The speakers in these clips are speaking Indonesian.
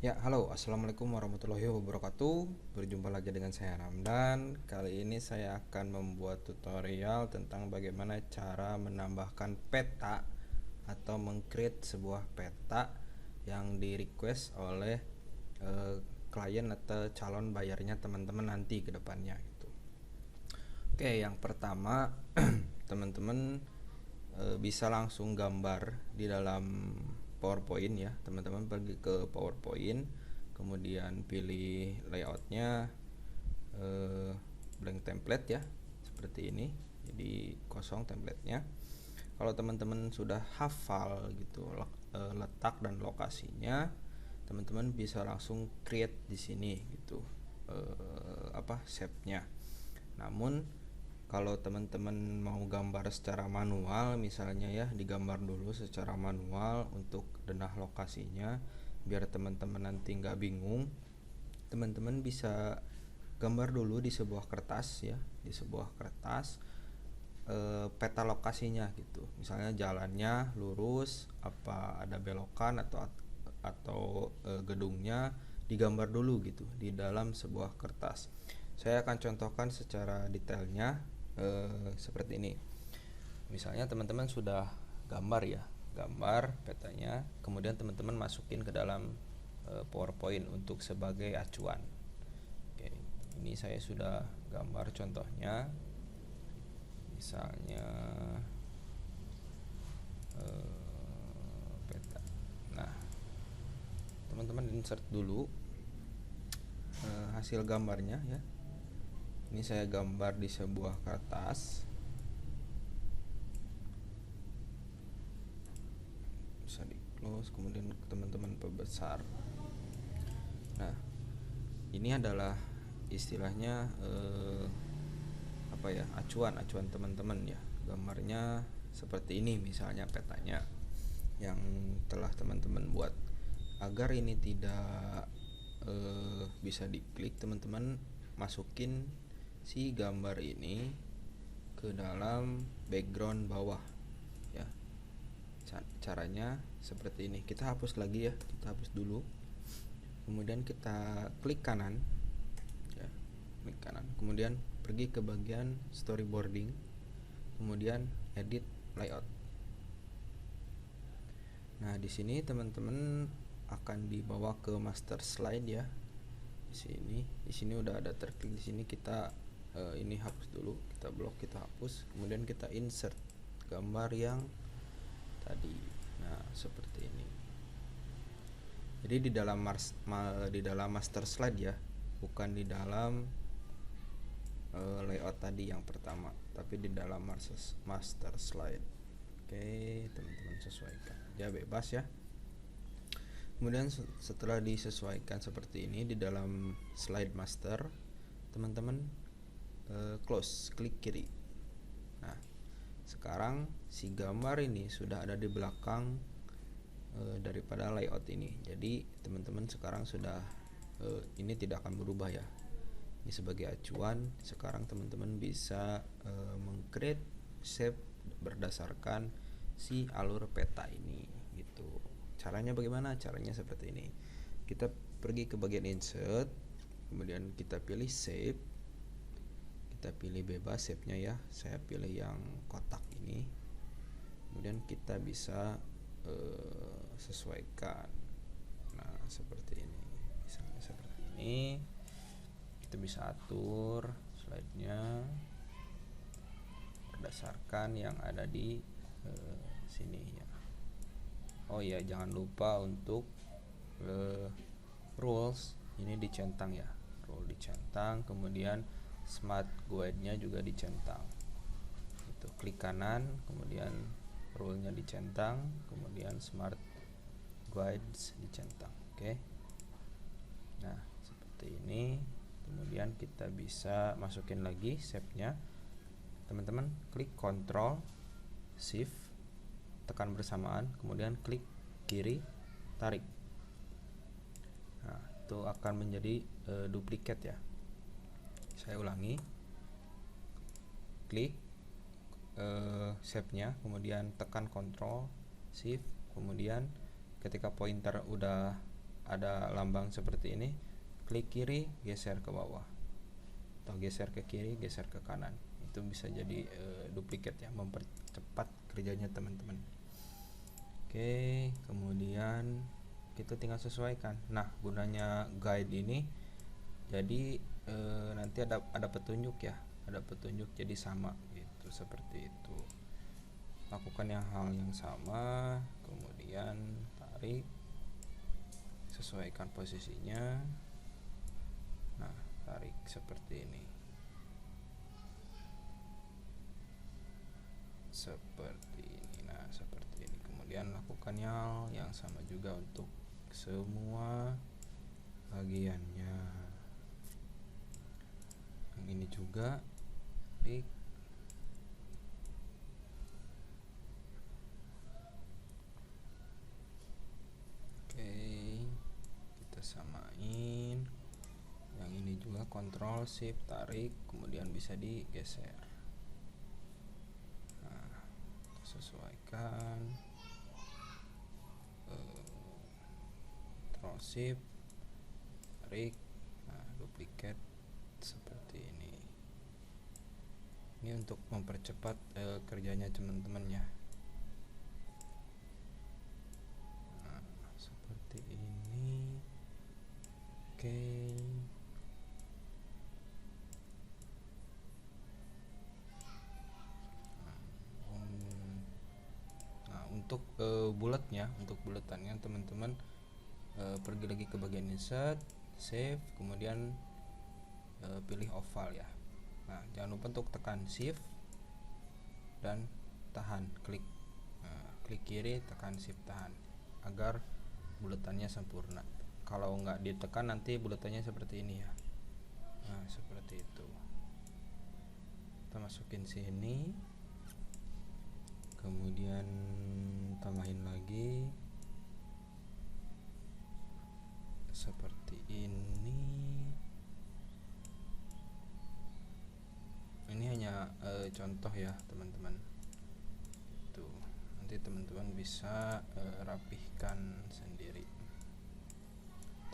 Ya, halo, assalamualaikum warahmatullahi wabarakatuh. Berjumpa lagi dengan saya Ramdan. Kali ini saya akan membuat tutorial tentang bagaimana cara menambahkan peta atau mengcreate sebuah peta yang di request oleh klien atau calon bayarnya teman-teman nanti ke depannya gitu. Oke, yang pertama teman-teman bisa langsung gambar di dalam PowerPoint ya. Teman-teman pergi ke PowerPoint, kemudian pilih layoutnya, blank template ya, seperti ini. Jadi kosong templatenya. Kalau teman-teman sudah hafal gitu letak dan lokasinya, teman-teman bisa langsung create di sini gitu, shape-nya. Namun kalau teman-teman mau gambar secara manual misalnya ya, digambar dulu secara manual untuk denah lokasinya biar teman-teman nanti nggak bingung. Teman-teman bisa gambar dulu di sebuah kertas ya, di sebuah kertas peta lokasinya gitu. Misalnya jalannya lurus, apa ada belokan atau gedungnya digambar dulu gitu di dalam sebuah kertas. Saya akan contohkan secara detailnya seperti ini. Misalnya teman-teman sudah gambar ya, gambar petanya, kemudian teman-teman masukin ke dalam PowerPoint untuk sebagai acuan. Oke, ini saya sudah gambar contohnya. Misalnya peta. Nah, teman-teman insert dulu hasil gambarnya ya. Ini saya gambar di sebuah kertas. Bisa di close, kemudian teman-teman perbesar. Nah, ini adalah istilahnya acuan teman-teman ya. Gambarnya seperti ini misalnya petanya yang telah teman-teman buat. Agar ini tidak bisa diklik, teman-teman masukin si gambar ini ke dalam background bawah ya. Caranya seperti ini. Kita hapus lagi ya, kita hapus dulu, kemudian kita klik kanan ya, klik kanan, kemudian pergi ke bagian storyboarding, kemudian edit layout. Nah, di sini teman-teman akan dibawa ke master slide ya. Di sini udah ada terklik. Di sini kita ini hapus dulu, kita blok, kita hapus, kemudian kita insert gambar yang tadi. Nah, seperti ini. Jadi di dalam master slide ya, bukan di dalam layout tadi yang pertama, tapi di dalam master slide. Oke, teman-teman sesuaikan aja, bebas ya. Kemudian setelah disesuaikan seperti ini di dalam slide master, teman-teman close, klik kiri. Nah, sekarang si gambar ini sudah ada di belakang daripada layout ini. Jadi teman-teman sekarang sudah ini tidak akan berubah ya. Ini sebagai acuan. Sekarang teman-teman bisa meng-create shape berdasarkan si alur peta ini gitu. Caranya bagaimana? Caranya seperti ini. Kita pergi ke bagian insert, kemudian kita pilih shape, kita pilih bebas shape-nya ya. Saya pilih yang kotak ini. Kemudian kita bisa sesuaikan. Nah, seperti ini. Misalnya seperti ini. Kita bisa atur slide-nya berdasarkan yang ada di sini ya. Oh ya, jangan lupa untuk rules ini dicentang ya. Rule dicentang, kemudian smart guide-nya juga dicentang. Itu klik kanan, kemudian rule-nya dicentang, kemudian smart guides dicentang. Oke. Nah, seperti ini. Kemudian kita bisa masukin lagi shape-nya. Teman-teman klik Ctrl Shift, tekan bersamaan, kemudian klik kiri, tarik. Nah, itu akan menjadi duplikat ya. Saya ulangi, klik shape-nya, kemudian tekan Ctrl Shift, kemudian ketika pointer udah ada lambang seperti ini, klik kiri, geser ke bawah, atau geser ke kiri, geser ke kanan. Itu bisa jadi duplikat ya, mempercepat kerjanya teman-teman. Oke, kemudian kita tinggal sesuaikan. Nah, gunanya guide ini jadi nanti ada petunjuk ya, ada petunjuk jadi sama gitu, seperti itu. Lakukan hal yang sama, kemudian tarik, sesuaikan posisinya. Nah, tarik seperti ini, seperti ini. Nah, seperti ini. Kemudian lakukan hal yang sama juga untuk semua bagiannya. Yang ini juga tarik. Kita samain. Yang ini juga Ctrl Shift tarik, kemudian bisa digeser. Nah, sesuaikan. Ctrl Shift tarik. Nah, duplikat seperti ini. Ini untuk mempercepat kerjanya teman-teman ya. Ini oke. Nah, untuk bulatnya, untuk bulatannya teman-teman pergi lagi ke bagian insert, save, kemudian pilih oval ya. Nah, jangan lupa untuk tekan shift dan tahan, klik kiri, tekan shift, tahan agar bulatannya sempurna. Kalau nggak ditekan nanti bulatannya seperti ini ya. Nah, seperti itu. Kita masukin sini, kemudian tambahin lagi seperti ini. Ini hanya contoh ya teman-teman. Tuh, nanti teman-teman bisa rapihkan sendiri,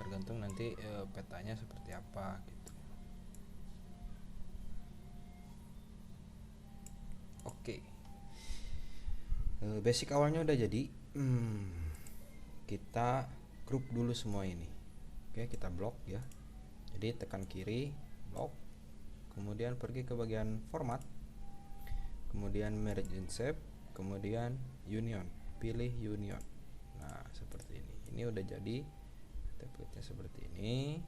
tergantung nanti petanya seperti apa gitu. Oke, basic awalnya udah jadi. Kita grup dulu semua ini. Oke, kita blok ya. Jadi tekan kiri, blok, kemudian pergi ke bagian format, kemudian merge and shape, kemudian union, pilih union. Nah, seperti ini. Ini udah jadi template-nya seperti ini.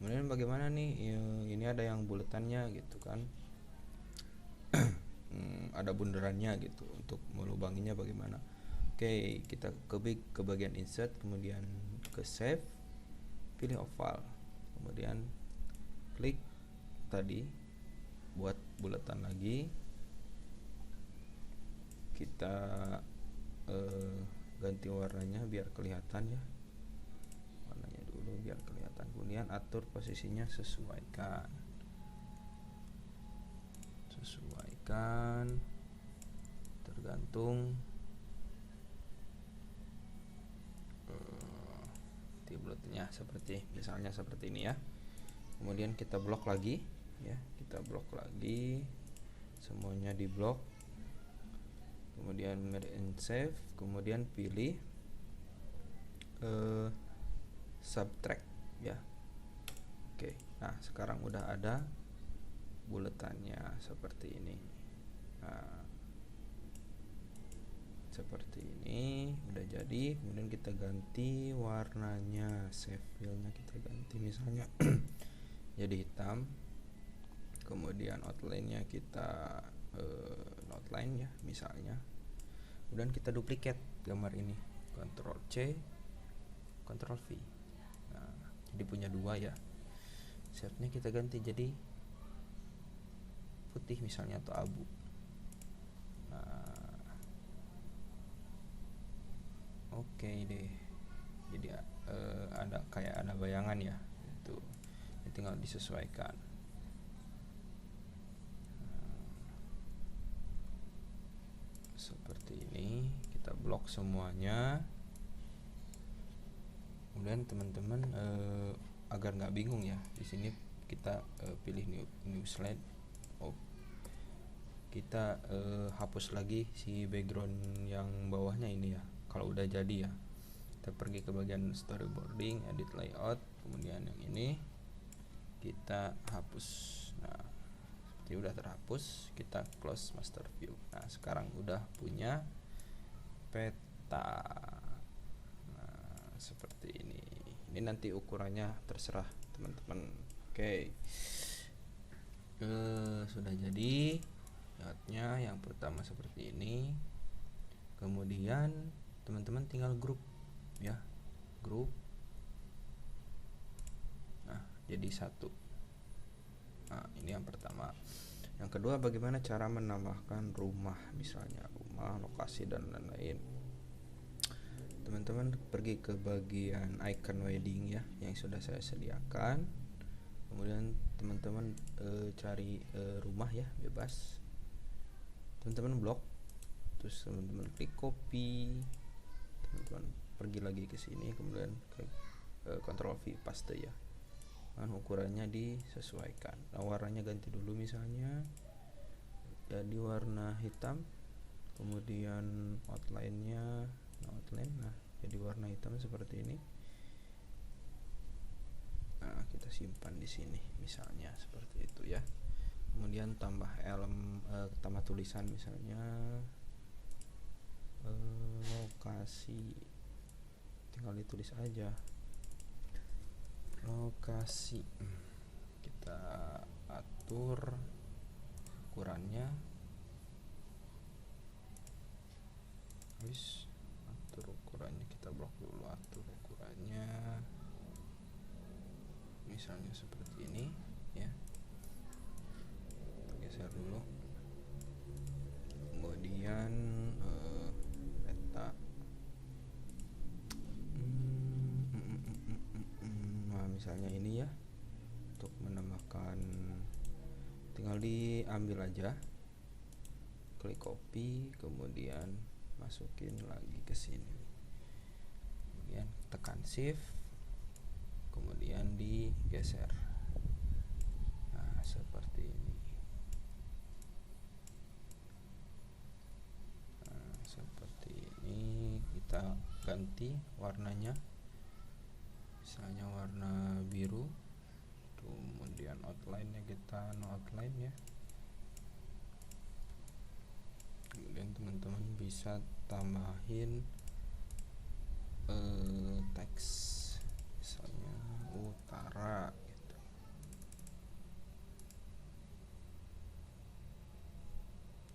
Kemudian bagaimana nih, ini ada yang buletannya gitu kan. Ada bundarannya gitu, untuk melubanginya bagaimana. Oke, kita ke bagian insert, kemudian ke save, pilih oval, kemudian klik tadi buat bulatan lagi. Kita ganti warnanya biar kelihatan ya, warnanya dulu biar kelihatan, kemudian atur posisinya, sesuaikan tergantung bulatnya, seperti misalnya seperti ini ya. Kemudian kita blok lagi ya, kita blok lagi semuanya, di blok, kemudian merge and save, kemudian pilih subtract ya. Oke, nah sekarang udah ada buletannya seperti ini. Nah, seperti ini udah jadi. Kemudian kita ganti warnanya, save filenya kita ganti misalnya jadi hitam, kemudian outline-nya kita outline ya misalnya. Kemudian kita duplikat gambar ini, Ctrl C, Ctrl V. Nah, jadi punya dua ya. Shade-nya kita ganti jadi putih misalnya, atau abu. Nah, oke deh. Jadi ada kayak ada bayangan ya, itu tinggal disesuaikan. Seperti ini, kita blok semuanya. Kemudian teman-teman agar nggak bingung ya, di sini kita pilih new slide. Kita hapus lagi si background yang bawahnya ini ya. Kalau udah jadi ya, kita pergi ke bagian storyboarding, edit layout, kemudian yang ini kita hapus. Nah, seperti udah terhapus, kita close master view. Nah, sekarang udah punya peta. Nah, seperti ini. Ini nanti ukurannya terserah teman-teman. Oke. Sudah jadi layoutnya. Yang pertama seperti ini. Kemudian teman-teman tinggal grup ya, grup. Nah, jadi satu. Nah, ini yang pertama. Yang kedua, bagaimana cara menambahkan rumah, misalnya rumah, lokasi, dan lain-lain. Teman-teman pergi ke bagian icon wedding ya, yang sudah saya sediakan. Kemudian teman-teman cari rumah ya, bebas. Teman-teman blok, terus teman-teman klik copy. Teman-teman pergi lagi ke sini, kemudian ke Ctrl V paste ya. Nah, ukurannya disesuaikan. Nah, warnanya ganti dulu, misalnya jadi warna hitam. Kemudian outline-nya jadi warna hitam seperti ini. Nah, kita simpan di sini misalnya seperti itu ya. Kemudian tambah tambah tulisan, misalnya lokasi, tinggal ditulis aja lokasi. Kita atur ukurannya, habis atur ukurannya, kita blok dulu, atur ukurannya misalnya seperti ini ya. Geser dulu. Kemudian peta. Nah, misalnya ini ya, untuk menambahkan tinggal diambil aja, klik copy, kemudian masukin lagi ke sini, kemudian tekan shift, kemudian digeser. Nah, seperti ini. Nah, seperti ini. Kita ganti warnanya, misalnya warna biru. Kemudian outline-nya kita no outline ya. Kemudian teman-teman bisa tambahin teks, misalnya utara gitu.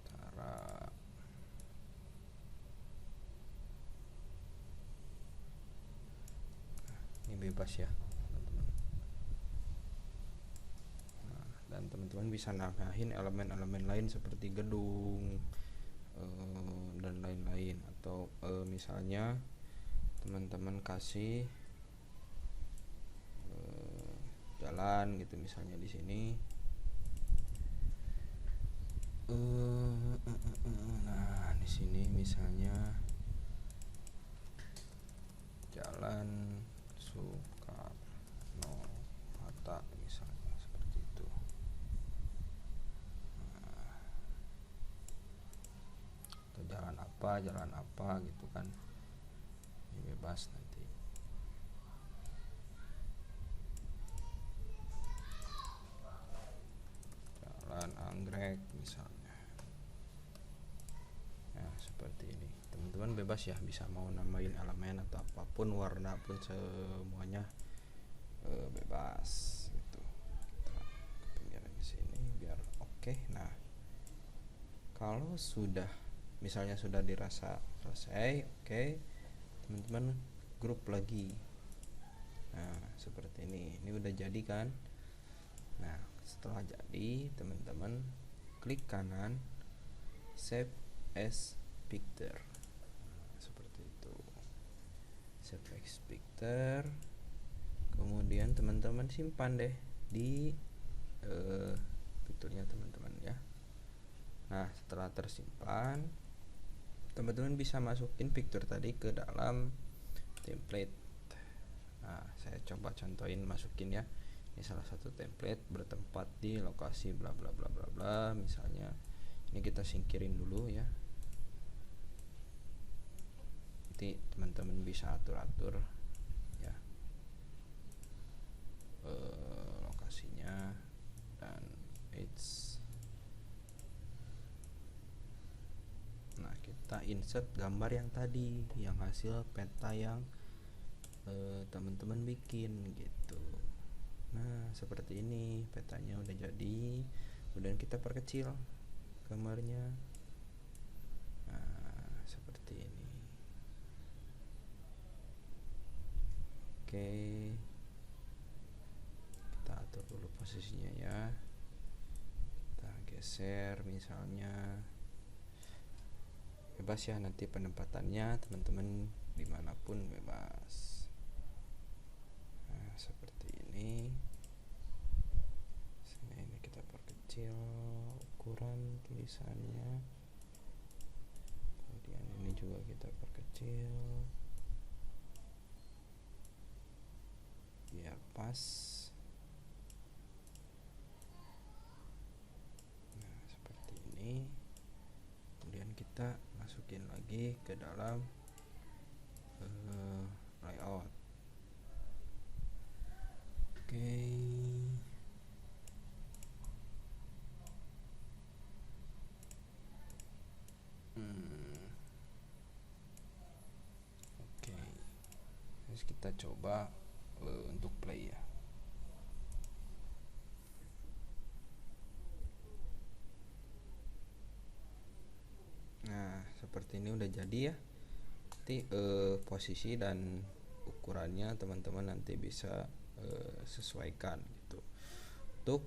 Utara. Ini bebas ya teman-teman. Nah, dan teman-teman bisa nambahin elemen-elemen lain seperti gedung dan lain-lain, atau misalnya teman-teman kasih jalan gitu, misalnya di sini. Nah, di sini misalnya Jalan Soekarno Hatta misalnya seperti itu. Nah, atau jalan apa gitu kan, ini bebas nanti. Jalan Anggrek misalnya. Nah, seperti ini. Teman-teman bebas ya, bisa mau nambahin elemen atau apapun, warna pun semuanya bebas gitu. Kita ke pinggiran sini biar oke. Nah, kalau sudah misalnya sudah dirasa selesai, oke, teman-teman grup lagi. Nah, seperti ini udah jadi kan. Nah, setelah jadi, teman-teman klik kanan, save as picture. Nah, seperti itu, save as picture. Kemudian teman-teman simpan deh di picture-nya teman-teman ya. Nah, setelah tersimpan, teman-teman bisa masukin picture tadi ke dalam template. coba contohin, masukin ya. Ini salah satu template bertempat di lokasi bla bla bla bla bla. Misalnya ini kita singkirin dulu ya. Nanti teman-teman bisa atur-atur ya lokasinya. Dan nah, kita insert gambar yang tadi, yang hasil peta yang teman-teman bikin gitu. Nah, seperti ini petanya udah jadi. Kemudian kita perkecil gambarnya. Nah, seperti ini. Oke, kita atur dulu posisinya ya. Kita geser misalnya, bebas ya nanti penempatannya teman-teman dimanapun bebas. Nah, seperti ini. Ini kita perkecil ukuran tulisannya. Kemudian ini juga kita perkecil biar pas. Nah, seperti ini. Kemudian kita masukin lagi ke dalam layout. Oke. Oke. Terus kita coba untuk play ya. Nah, seperti ini udah jadi ya. Nanti posisi dan ukurannya teman-teman nanti bisa sesuaikan gitu. Untuk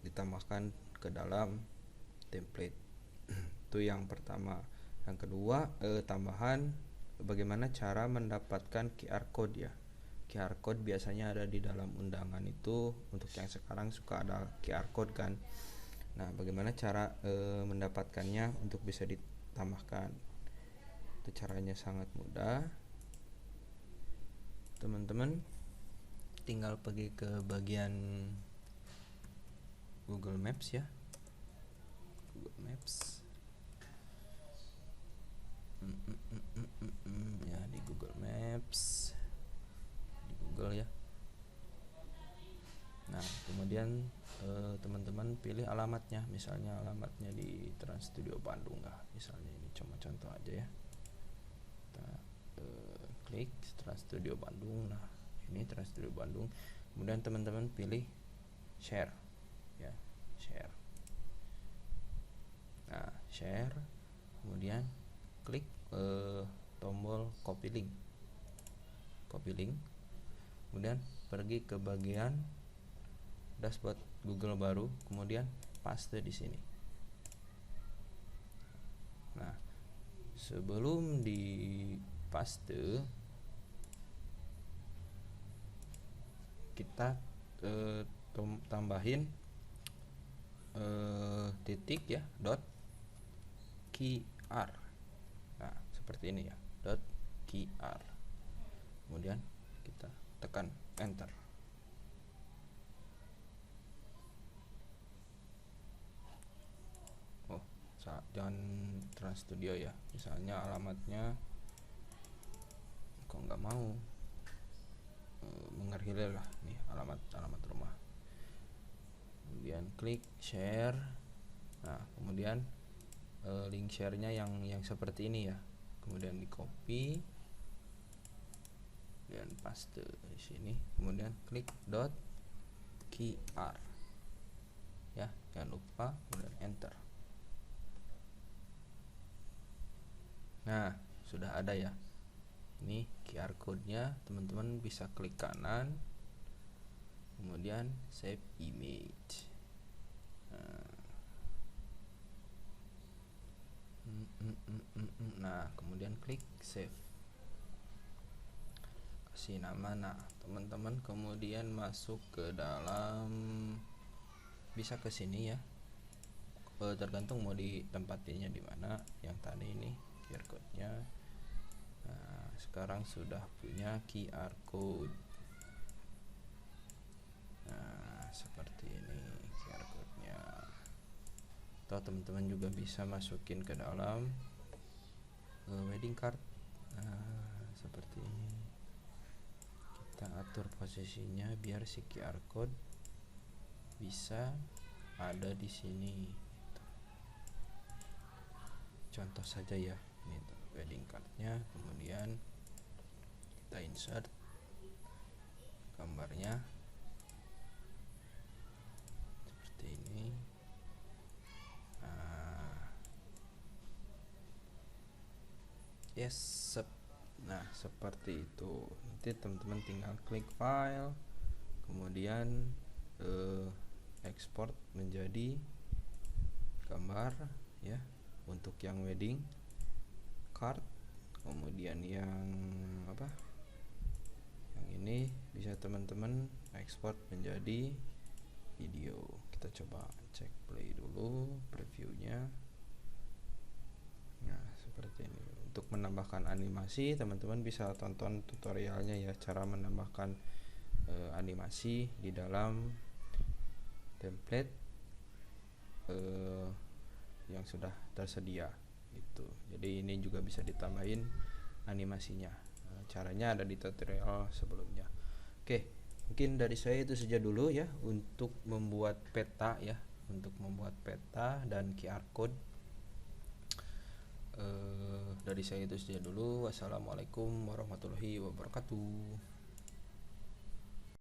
ditambahkan ke dalam template. Itu yang pertama. Yang kedua, tambahan bagaimana cara mendapatkan QR code ya. QR code biasanya ada di dalam undangan itu. Untuk yang sekarang suka ada QR code kan. Nah, bagaimana cara mendapatkannya untuk bisa ditambahkan? Itu caranya sangat mudah. Teman-teman tinggal pergi ke bagian Google Maps ya. Google Maps. Ya, di Google Maps. Di Google ya. Nah, kemudian teman-teman pilih alamatnya, misalnya alamatnya di Trans Studio Bandung lah, misalnya ini cuma contoh aja ya. Kita klik Trans Studio Bandung. Nah, ini Trans Studio Bandung. Kemudian teman-teman pilih share ya, share. Nah, share. Kemudian klik tombol copy link. Copy link. Kemudian pergi ke bagian dashboard Google baru, kemudian paste di sini. Nah, sebelum di paste kita tambahin titik ya, dot QR. Nah, seperti ini ya, dot QR. Kemudian kita tekan enter. Jangan Trans Studio ya, misalnya alamatnya kok nggak mau mengerhilir lah nih, alamat rumah. Kemudian klik share. Nah, kemudian link share-nya yang seperti ini ya, kemudian di copy dan paste di sini, kemudian klik dot QR ya, jangan lupa, kemudian enter. Nah, sudah ada ya. Ini QR code-nya, teman-teman bisa klik kanan, kemudian save image. Nah, kemudian klik save. Kasih nama. Nah, teman-teman kemudian masuk ke dalam, bisa ke sini ya. Tergantung mau ditempatinya di mana. Yang tadi ini QR code-nya. Nah, sekarang sudah punya QR code. Nah, seperti ini QR code-nya. Atau teman-teman juga bisa masukin ke dalam wedding card. Nah, seperti ini. Kita atur posisinya biar si QR code bisa ada di sini. Contoh saja ya, ini wedding cardnya, kemudian kita insert gambarnya seperti ini. Yes, nah seperti itu. Nanti teman-teman tinggal klik file, kemudian ekspor menjadi gambar ya untuk yang wedding card. Kemudian yang yang ini bisa teman-teman ekspor menjadi video. Kita coba cek play dulu previewnya. Nah seperti ini. Untuk menambahkan animasi, teman-teman bisa tonton tutorialnya ya, cara menambahkan animasi di dalam template yang sudah tersedia gitu. Jadi ini juga bisa ditambahin animasinya. Caranya ada di tutorial sebelumnya. Oke, mungkin dari saya itu saja dulu ya untuk membuat peta ya, untuk membuat peta dan QR code. Dari saya itu saja dulu. Wassalamualaikum warahmatullahi wabarakatuh.